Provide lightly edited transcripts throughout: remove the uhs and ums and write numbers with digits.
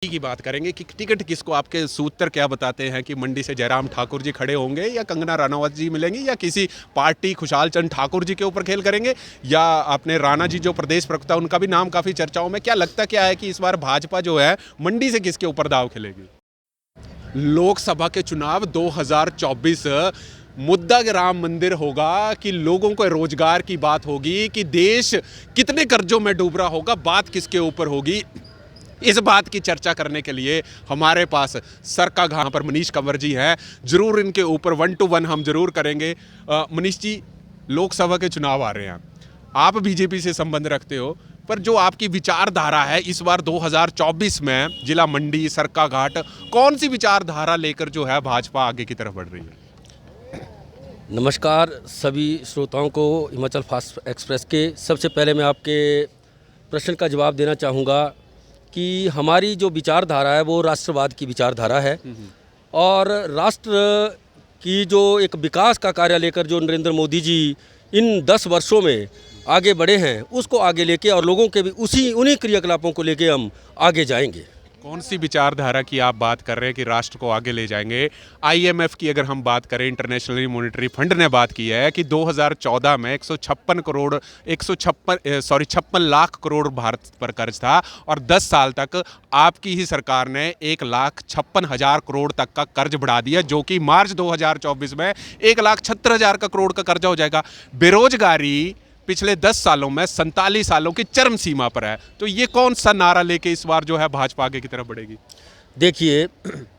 की बात करेंगे कि टिकट किसको, आपके सूत्र क्या बताते हैं कि मंडी से जयराम ठाकुर जी खड़े होंगे या कंगना रनावत जी मिलेंगी या किसी पार्टी खुशहाल चंद ठाकुर जी के ऊपर खेल करेंगे या अपने राणा जी जो प्रदेश प्रवक्ता, उनका भी नाम काफ़ी चर्चाओं में। क्या लगता क्या है कि इस बार भाजपा जो है मंडी से किसके ऊपर दाव खेलेगी? लोकसभा के चुनाव 2024 मुद्दा राम मंदिर होगा कि लोगों को रोजगार की बात होगी कि देश कितने कर्जों में डूब रहा होगा, बात किसके ऊपर होगी? इस बात की चर्चा करने के लिए हमारे पास सरका घाट पर मनीष कंवर जी हैं। जरूर इनके ऊपर 1 to 1 हम जरूर करेंगे। मनीष जी, लोकसभा के चुनाव आ रहे हैं, आप बीजेपी से संबंध रखते हो, पर जो आपकी विचारधारा है इस बार 2024 में जिला मंडी सरका घाट, कौन सी विचारधारा लेकर जो है भाजपा आगे की तरफ बढ़ रही है? नमस्कार सभी श्रोताओं को हिमाचल फास्ट एक्सप्रेस के। सबसे पहले मैं आपके प्रश्न का जवाब देना चाहूँगा कि हमारी जो विचारधारा है वो राष्ट्रवाद की विचारधारा है और राष्ट्र की जो एक विकास का कार्य लेकर जो नरेंद्र मोदी जी इन 10 वर्षों में आगे बढ़े हैं उसको आगे लेके और लोगों के भी उन्हीं क्रियाकलापों को लेके हम आगे जाएंगे। कौन सी विचारधारा की आप बात कर रहे हैं कि राष्ट्र को आगे ले जाएंगे? आईएमएफ की अगर हम बात करें, इंटरनेशनल मॉनेटरी फंड ने बात की है कि 2014 में 56 लाख करोड़ भारत पर कर्ज था और 10 साल तक आपकी ही सरकार ने 1,56,000 करोड़ तक का कर्ज बढ़ा दिया, जो कि मार्च 2024 में 1,76,000 का करोड़ का कर्जा हो जाएगा। बेरोजगारी पिछले 10 सालों में 47 सालों की चरम सीमा पर है। तो ये कौन सा नारा लेके इस बार जो है भाजपा आगे की तरफ बढ़ेगी? देखिए,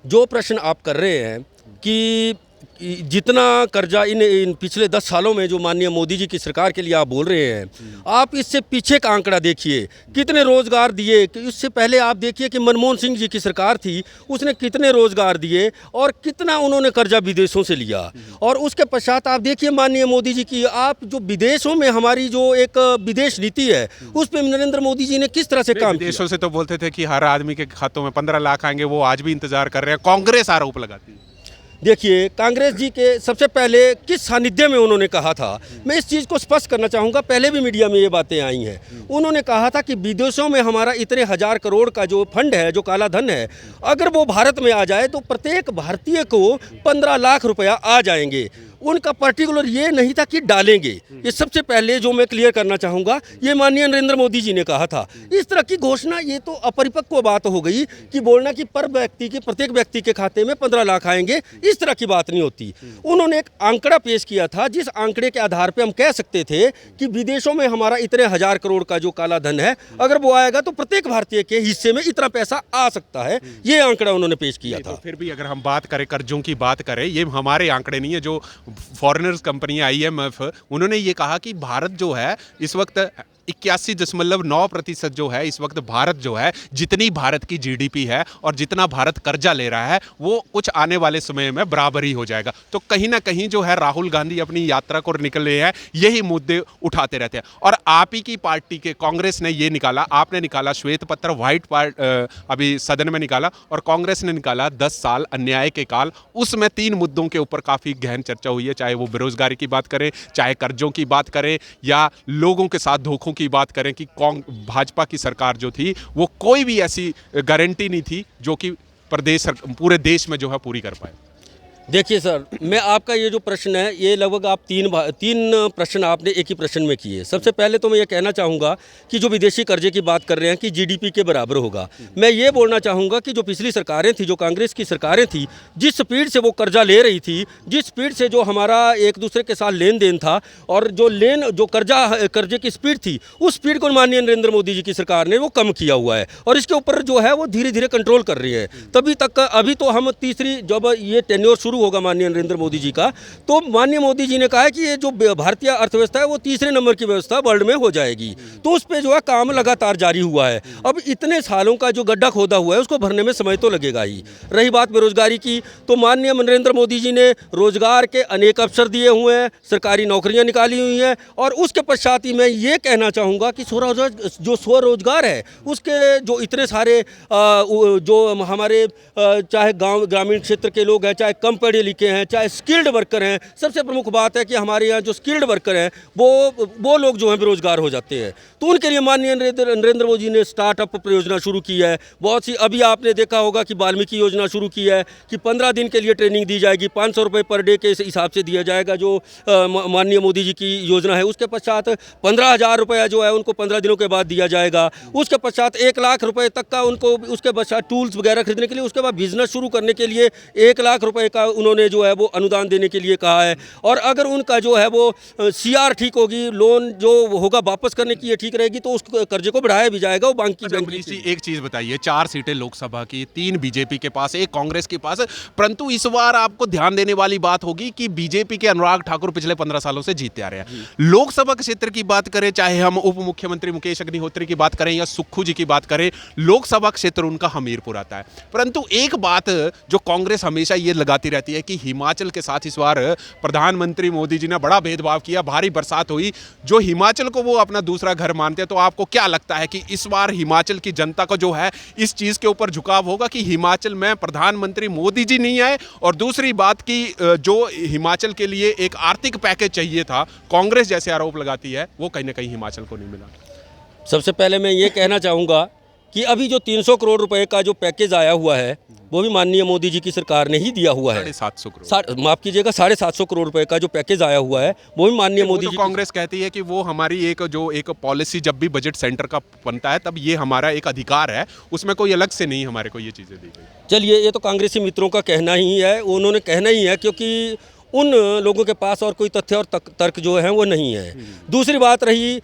जो प्रश्न आप कर रहे हैं कि जितना कर्जा इन पिछले 10 सालों में जो माननीय मोदी जी की सरकार के लिए आप बोल रहे हैं, आप इससे पीछे का आंकड़ा देखिए, कितने रोजगार दिए। इससे पहले आप देखिए कि मनमोहन सिंह जी की सरकार थी, उसने कितने रोजगार दिए और कितना उन्होंने कर्जा विदेशों से लिया। और उसके पश्चात आप देखिए माननीय मोदी जी की, आप जो विदेशों में हमारी जो एक विदेश नीति है उस पर नरेंद्र मोदी जी ने किस तरह से काम किया। विदेशों से तो बोलते थे कि हर आदमी के खातों में 15 लाख आएंगे, वो आज भी इंतजार कर रहे हैं। कांग्रेस आरोप लगाती है। देखिए, कांग्रेस जी के सबसे पहले किस सानिध्य में उन्होंने कहा था, मैं इस चीज़ को स्पष्ट करना चाहूँगा। पहले भी मीडिया में ये बातें आई हैं। उन्होंने कहा था कि विदेशों में हमारा इतने 1000 करोड़ का जो फंड है, जो काला धन है, अगर वो भारत में आ जाए तो प्रत्येक भारतीय को 15 लाख रुपया आ जाएंगे। उनका पर्टिकुलर ये नहीं था कि डालेंगे। ये सबसे पहले जो मैं क्लियर करना चाहूँगा, ये माननीय नरेंद्र मोदी जी ने कहा था। इस तरह की घोषणा ये तो अपरिपक्व बात हो गई कि बोलना कि प्रत्येक व्यक्ति के खाते में 15 लाख आएंगे, इस तरह की बात नहीं होती। उन्होंने एक आंकड़ा पेश किया था, जिस आंकड़े के आधार पर हम कह सकते थे कि विदेशों में हमारा इतने 1000 करोड़ का जो काला धन है, अगर वो आएगा तो प्रत्येक भारतीय के हिस्से में इतना पैसा आ सकता है। ये आंकड़ा उन्होंने पेश किया था। तो फिर भी अगर हम बात करें, कर्जों की बात करें, ये हमारे आंकड़े नहीं है। जो फॉरेनर्स कंपनी आईएमएफ, उन्होंने ये कहा कि भारत जो है इस वक्त 81.9% जो है इस वक्त भारत जो है, जितनी भारत की जीडीपी है और जितना भारत कर्जा ले रहा है, वो कुछ आने वाले समय में बराबर ही हो जाएगा। तो कहीं ना कहीं जो है राहुल गांधी अपनी यात्रा को निकले हैं, यही मुद्दे उठाते रहते हैं। और आप ही की पार्टी के कांग्रेस ने ये निकाला, आपने निकाला श्वेत पत्र, अभी सदन में निकाला, और कांग्रेस ने निकाला 10 साल अन्याय के काल। उसमें 3 मुद्दों के ऊपर काफ़ी गहन चर्चा हुई है, चाहे वो बेरोजगारी की बात करें, चाहे कर्जों की बात करें, या लोगों के साथ धोखों की बात करें कि भाजपा की सरकार जो थी वो कोई भी ऐसी गारंटी नहीं थी जो कि पूरे देश में जो है पूरी कर पाए। देखिए सर, मैं आपका ये जो प्रश्न है, ये लगभग आप तीन प्रश्न आपने एक ही प्रश्न में किए। सबसे पहले तो मैं ये कहना चाहूँगा कि जो विदेशी कर्जे की बात कर रहे हैं कि जीडीपी के बराबर होगा, मैं ये बोलना चाहूँगा कि जो पिछली सरकारें थी, जो कांग्रेस की सरकारें थी, जिस स्पीड से वो कर्जा ले रही थी, जिस स्पीड से जो हमारा एक दूसरे के साथ लेन देन था और जो कर्जे की स्पीड थी, उस स्पीड को माननीय नरेंद्र मोदी जी की सरकार ने वो कम किया हुआ है और इसके ऊपर जो है वो धीरे धीरे कंट्रोल कर रही है। तभी तक अभी तो हम जब ये टेन्योर शुरू होगा माननीय नरेंद्र मोदी जी का, तो माननीय मोदी जी ने कहा है कि ये जो भारतीय अर्थव्यवस्था है वो 3रे नंबर की व्यवस्था वर्ल्ड में हो जाएगी। तो उस पे जो है काम लगातार जारी हुआ है। अब इतने सालों का जो गड्ढा खोदा हुआ है उसको भरने में समय तो लगेगा ही। रही बात बेरोजगारी की, तो माननीय नरेंद्र मोदी जी ने रोजगार के अनेक अवसर दिए हुए हैं, सरकारी नौकरियां निकाली हुई हैं, और उसके पश्चात ही मैं ये कहना चाहूँगा कि जो स्वरोजगार है उसके जो इतने सारे जो हमारे चाहे गाँव ग्रामीण क्षेत्र के लोग हैं, चाहे कम पढ़े लिखे हैं, चाहे स्किल्ड वर्कर हैं। सबसे प्रमुख बात है कि हमारे यहाँ जो स्किल्ड वर्कर हैं वो लोग जो हैं बेरोजगार हो जाते हैं। तो उनके लिए माननीय नरेंद्र मोदी ने स्टार्टअप परियोजना शुरू की है। बहुत सी अभी आपने देखा होगा कि वाल्मीकि योजना शुरू की है कि 15 दिन के लिए ट्रेनिंग दी जाएगी, 500 रुपये पर डे के हिसाब से दिया जाएगा, जो माननीय मोदी जी की योजना है। उसके पश्चात 15,000 रुपया जो है उनको 15 दिनों के बाद दिया जाएगा। उसके पश्चात 1 लाख रुपए तक का उनको, उसके पश्चात टूल्स वगैरह खरीदने के लिए, उसके बाद बिजनेस शुरू करने के लिए 1 लाख रुपए का उन्होंने जो है वो अनुदान देने के लिए कहा है। और अगर उनका जो है वो CR ठीक होगी, लोन जो होगा वापस करने की ये ठीक रहेगी, तो उस कर्जे को बढ़ाया भी जाएगा। वो बैंक की एक चीज बताइए, 4 सीटें लोकसभा की, 3 बीजेपी के पास, 1 कांग्रेस के पास, परंतु इस बार आपको ध्यान देने वाली बात होगी कि बीजेपी के अनुराग ठाकुर पिछले 15 सालों से जीतते आ रहे हैं। लोकसभा क्षेत्र की बात करें, चाहे हम उप मुख्यमंत्री मुकेश अग्निहोत्री की बात करें या सुक्खू जी की बात करें, लोकसभा क्षेत्र उनका हमीरपुर आता है। परंतु एक बात जो कांग्रेस हमेशा ये लगाती रहती है कि हिमाचल के साथ इस बार प्रधानमंत्री मोदी जी ने बड़ा भेदभाव किया, भारी बरसात हुई, जो हिमाचल को वो अपना दूसरा घर मानते हैं। तो आपको क्या लगता है कि इस बार हिमाचल की जनता को जो है इस चीज के ऊपर झुकाव होगा कि हिमाचल में प्रधानमंत्री मोदी जी नहीं आए? और दूसरी बात कि जो हिमाचल के लिए एक आर्थिक पैकेज चाहिए था, कांग्रेस जैसे आरोप लगाती है, वो कहीं ना कहीं हिमाचल को नहीं मिला। सबसे पहले मैं ये कहना चाहूँगा कि अभी जो 300 करोड़ रुपए का जो पैकेज आया हुआ है वो भी माननीय मोदी जी की सरकार ने ही दिया हुआ है। 750 करोड़, माफ कीजिएगा, 750 करोड़ रुपए का जो पैकेज आया हुआ है वो भी माननीय मोदी जी। कांग्रेस कहती है कि वो हमारी एक पॉलिसी, जब भी बजट सेंटर का बनता है तब ये हमारा एक अधिकार है, उसमें कोई अलग से नहीं हमारे को ये चीजें दी गई। चलिए, ये तो कांग्रेसी मित्रों का कहना ही है, उन्होंने कहना ही है, क्योंकि उन लोगों के पास और कोई तथ्य और तर्क जो है वो नहीं है। दूसरी बात रही,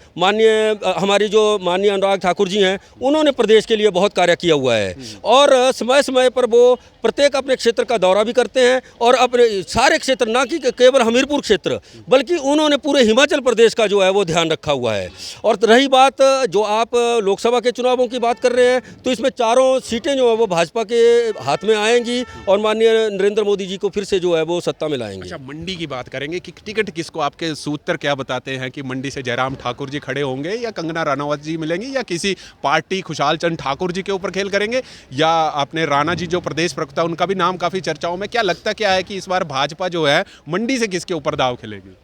हमारी जो माननीय अनुराग ठाकुर जी हैं, उन्होंने प्रदेश के लिए बहुत कार्य किया हुआ है और समय समय पर वो प्रत्येक अपने क्षेत्र का दौरा भी करते हैं और अपने सारे क्षेत्र, ना कि केवल हमीरपुर क्षेत्र, बल्कि उन्होंने पूरे हिमाचल प्रदेश का जो है वो ध्यान रखा हुआ है। और रही बात जो आप लोकसभा के चुनावों की बात कर रहे हैं, तो इसमें चारों सीटें जो है वो भाजपा के हाथ में आएंगी और माननीय नरेंद्र मोदी जी को फिर से जो है वो सत्ता में लाएंगे। मंडी की बात करेंगे कि टिकट किसको, आपके सूत्र क्या बताते हैं कि मंडी से जयराम ठाकुर जी खड़े होंगे या कंगना रनावत जी मिलेंगी या किसी पार्टी खुशहाल चंद ठाकुर जी के ऊपर खेल करेंगे या अपने राणा जी जो प्रदेश प्रवक्ता, उनका भी नाम काफी चर्चाओं में। क्या लगता क्या है कि इस बार भाजपा जो है मंडी से किसके ऊपर दाव खेलेगी?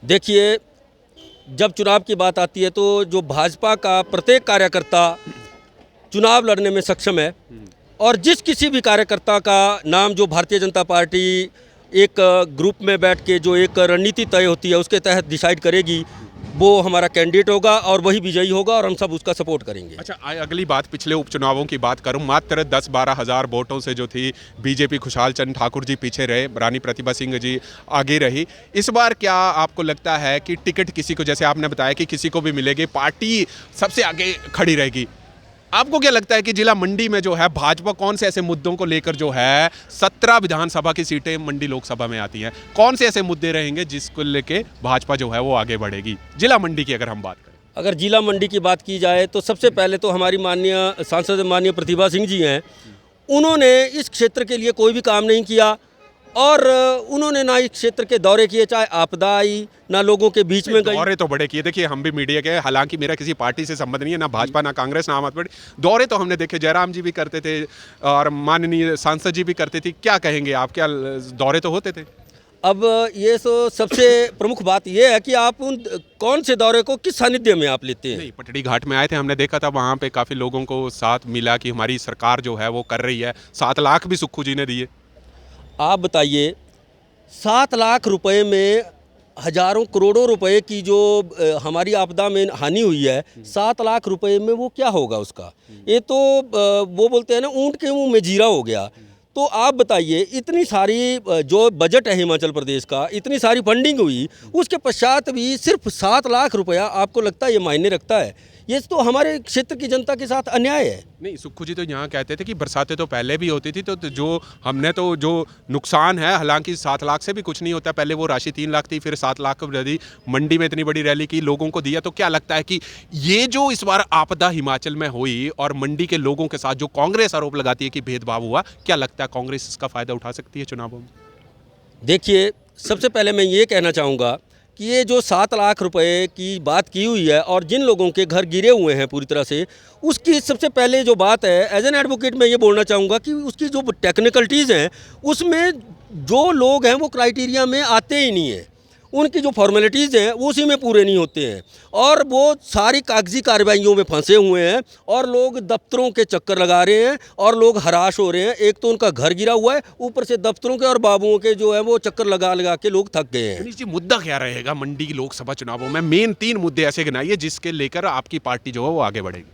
देखिए, जब चुनाव की बात आती है तो जो भाजपा का प्रत्येक कार्यकर्ता चुनाव लड़ने में सक्षम है और जिस किसी भी कार्यकर्ता का नाम जो भारतीय जनता पार्टी एक ग्रुप में बैठ के जो एक रणनीति तय होती है उसके तहत डिसाइड करेगी, वो हमारा कैंडिडेट होगा और वही विजयी होगा और हम सब उसका सपोर्ट करेंगे। अच्छा, अगली बात पिछले उपचुनावों की बात करूं, मात्र 10-12 हज़ार वोटों से जो थी बीजेपी खुशहाल चंद ठाकुर जी पीछे रहे, रानी प्रतिभा सिंह जी आगे रही। इस बार क्या आपको लगता है कि टिकट किसी को, जैसे आपने बताया कि किसी को भी मिलेगी, पार्टी सबसे आगे खड़ी रहेगी, आपको क्या लगता है कि जिला मंडी में जो है भाजपा कौन से ऐसे मुद्दों को लेकर जो है 17 विधानसभा की सीटें मंडी लोकसभा में आती हैं, कौन से ऐसे मुद्दे रहेंगे जिसको लेके भाजपा जो है वो आगे बढ़ेगी जिला मंडी की? अगर हम बात करें, अगर जिला मंडी की बात की जाए तो सबसे पहले तो हमारी माननीय सांसद माननीय प्रतिभा सिंह जी हैं, उन्होंने इस क्षेत्र के लिए कोई भी काम नहीं किया और उन्होंने ना इस क्षेत्र के दौरे किए, चाहे आपदा आई ना लोगों के बीच में गई। दौरे तो बड़े किए, देखिए हम भी मीडिया के, हालांकि मेरा किसी पार्टी से संबंध नहीं है, ना भाजपा ना कांग्रेस ना आम आदमी पार्टी, दौरे तो हमने देखे, जयराम जी भी करते थे और माननीय सांसद जी भी करते थे। क्या कहेंगे आप, क्या दौरे तो होते थे? अब ये तो सबसे प्रमुख बात ये है कि आप उन कौन से दौरे को किस सानिध्य में आप लेते हैं। नहीं, पटड़ी घाट में आए थे, हमने देखा था वहाँ पे काफ़ी लोगों को साथ मिला कि हमारी सरकार जो है वो कर रही है, 7 लाख भी सुक्खू जी ने दिए। आप बताइए, 7 लाख रुपए में हजारों करोड़ों रुपए की जो हमारी आपदा में हानि हुई है, 7 लाख रुपए में वो क्या होगा उसका? ये तो वो बोलते हैं ना, ऊंट के मुंह में जीरा हो गया। तो आप बताइए, इतनी सारी जो बजट है हिमाचल प्रदेश का, इतनी सारी फंडिंग हुई, उसके पश्चात भी सिर्फ 7 लाख रुपया आपको लगता है ये मायने रखता है? ये तो हमारे क्षेत्र की जनता के साथ अन्याय है। नहीं, सुक्खू जी तो यहाँ कहते थे कि बरसातें तो पहले भी होती थी, तो जो हमने तो जो नुकसान है, हालांकि 7 लाख से भी कुछ नहीं होता, पहले वो राशि 3 लाख थी, फिर 7 लाख दी, मंडी में इतनी बड़ी रैली की, लोगों को दिया। तो क्या लगता है कि ये जो इस बार आपदा हिमाचल में हुई और मंडी के लोगों के साथ जो कांग्रेस आरोप लगाती है कि भेदभाव हुआ, क्या लगता है कांग्रेस इसका फायदा उठा सकती है चुनावों में? देखिए, सबसे पहले मैं ये कहना चाहूँगा कि ये जो 7 लाख रुपए की बात की हुई है और जिन लोगों के घर गिरे हुए हैं पूरी तरह से, उसकी सबसे पहले जो बात है, एज एन एडवोकेट मैं ये बोलना चाहूँगा कि उसकी जो टेक्निकलिटीज़ हैं उसमें जो लोग हैं वो क्राइटेरिया में आते ही नहीं हैं, उनकी जो फॉर्मेलिटीज़ हैं वो उसी में पूरे नहीं होते हैं, और वो सारी कागजी कार्रवाइयों में फंसे हुए हैं, और लोग दफ्तरों के चक्कर लगा रहे हैं, और लोग हराश हो रहे हैं। एक तो उनका घर गिरा हुआ है, ऊपर से दफ्तरों के और बाबुओं के जो है वो चक्कर लगा लगा के लोग थक गए हैं। मनीष जी, मुद्दा क्या रहेगा मंडी की लोकसभा चुनावों में? मेन 3 मुद्दे ऐसे गिनाइए जिसके लेकर आपकी पार्टी जो है वो आगे बढ़ेगी।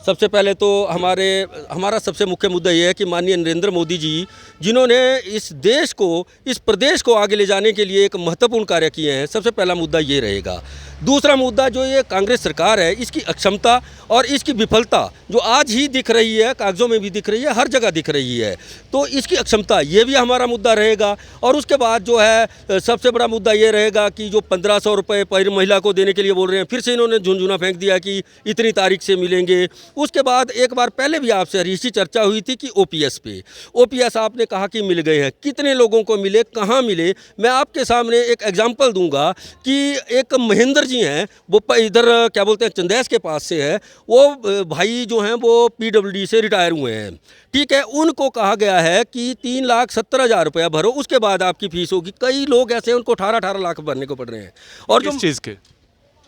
सबसे पहले तो हमारा सबसे मुख्य मुद्दा ये है कि माननीय नरेंद्र मोदी जी, जिन्होंने इस देश को, इस प्रदेश को आगे ले जाने के लिए एक महत्वपूर्ण कार्य किए हैं, सबसे पहला मुद्दा ये रहेगा। दूसरा मुद्दा जो ये कांग्रेस सरकार है, इसकी अक्षमता और इसकी विफलता जो आज ही दिख रही है, कागज़ों में भी दिख रही है, हर जगह दिख रही है, तो इसकी अक्षमता ये भी हमारा मुद्दा रहेगा। और उसके बाद जो है सबसे बड़ा मुद्दा ये रहेगा कि जो 1500 रुपये पर महिला को देने के लिए बोल रहे हैं, फिर से इन्होंने झुनझुना फेंक दिया कि इतनी तारीख से मिलेंगे। उसके बाद एक बार पहले भी आपसे हरीश जी चर्चा हुई थी कि ओपीएस पे, ओपीएस आपने कहा कि मिल गए हैं, कितने लोगों को मिले, कहाँ मिले? मैं आपके सामने एक एग्जांपल दूंगा कि एक महेंद्र जी हैं, वो इधर क्या बोलते हैं चंदेस के पास से है, वो भाई जो हैं वो पीडब्ल्यूडी से रिटायर हुए हैं, ठीक है। उनको कहा गया है कि 3,70,000 रुपया भरो, उसके बाद आपकी फीस होगी। कई लोग ऐसे हैं उनको 18-18 लाख भरने को पड़ रहे हैं। और किस चीज़ के?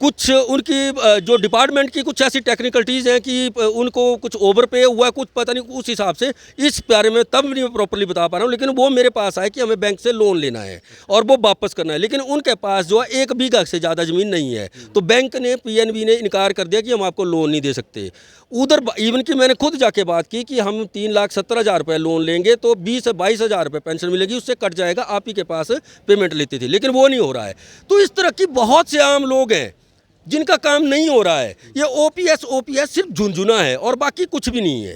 कुछ उनकी जो डिपार्टमेंट की कुछ ऐसी टेक्निकलिटीज़ हैं कि उनको कुछ ओवर पे हुआ है, कुछ पता नहीं, उस हिसाब से इस बारे में तब नहीं मैं प्रॉपर्ली बता पा रहा हूँ। लेकिन वो मेरे पास आए कि हमें बैंक से लोन लेना है और वो वापस करना है, लेकिन उनके पास जो है 1 बीघा से ज़्यादा ज़मीन नहीं है, तो बैंक ने, पीएनबी ने इनकार कर दिया कि हम आपको लोन नहीं दे सकते। उधर इवन कि मैंने खुद जाके बात की कि हम 3,70,000 रुपये लोन लेंगे तो 20-22,000 रुपये पेंशन मिलेगी, उससे कट जाएगा, आप ही के पास पेमेंट लेती थी, लेकिन वो नहीं हो रहा है। तो इस तरह की बहुत से आम लोग हैं जिनका काम नहीं हो रहा है। ये ओपीएस सिर्फ झुनझुना है और बाकी कुछ भी नहीं है।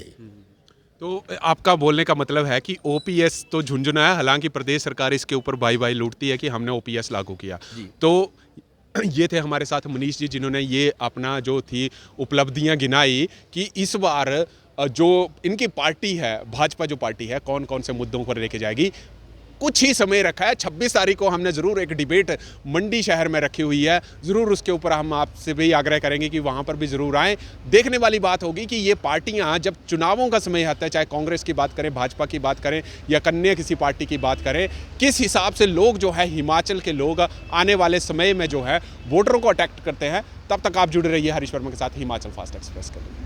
तो आपका बोलने का मतलब है कि ओपीएस तो झुनझुना है, हालांकि प्रदेश सरकार इसके ऊपर बाई लूटती है कि हमने ओपीएस लागू किया। तो ये थे हमारे साथ मनीष जी, जिन्होंने ये अपना जो थी उपलब्धियां गिनाई कि इस बार जो इनकी पार्टी है, भाजपा जो पार्टी है, कौन कौन से मुद्दों पर लेके जाएगी। कुछ ही समय रखा है, 26 तारीख को हमने ज़रूर एक डिबेट मंडी शहर में रखी हुई है, ज़रूर उसके ऊपर हम आपसे भी आग्रह करेंगे कि वहाँ पर भी ज़रूर आएँ। देखने वाली बात होगी कि ये पार्टियाँ जब चुनावों का समय आता है, चाहे कांग्रेस की बात करें, भाजपा की बात करें या अन्य किसी पार्टी की बात करें, किस हिसाब से लोग जो है, हिमाचल के लोग आने वाले समय में जो है वोटरों को अटैक करते हैं। तब तक आप जुड़े रहिए हरीश वर्मा के साथ हिमाचल फास्ट एक्सप्रेस के लिए।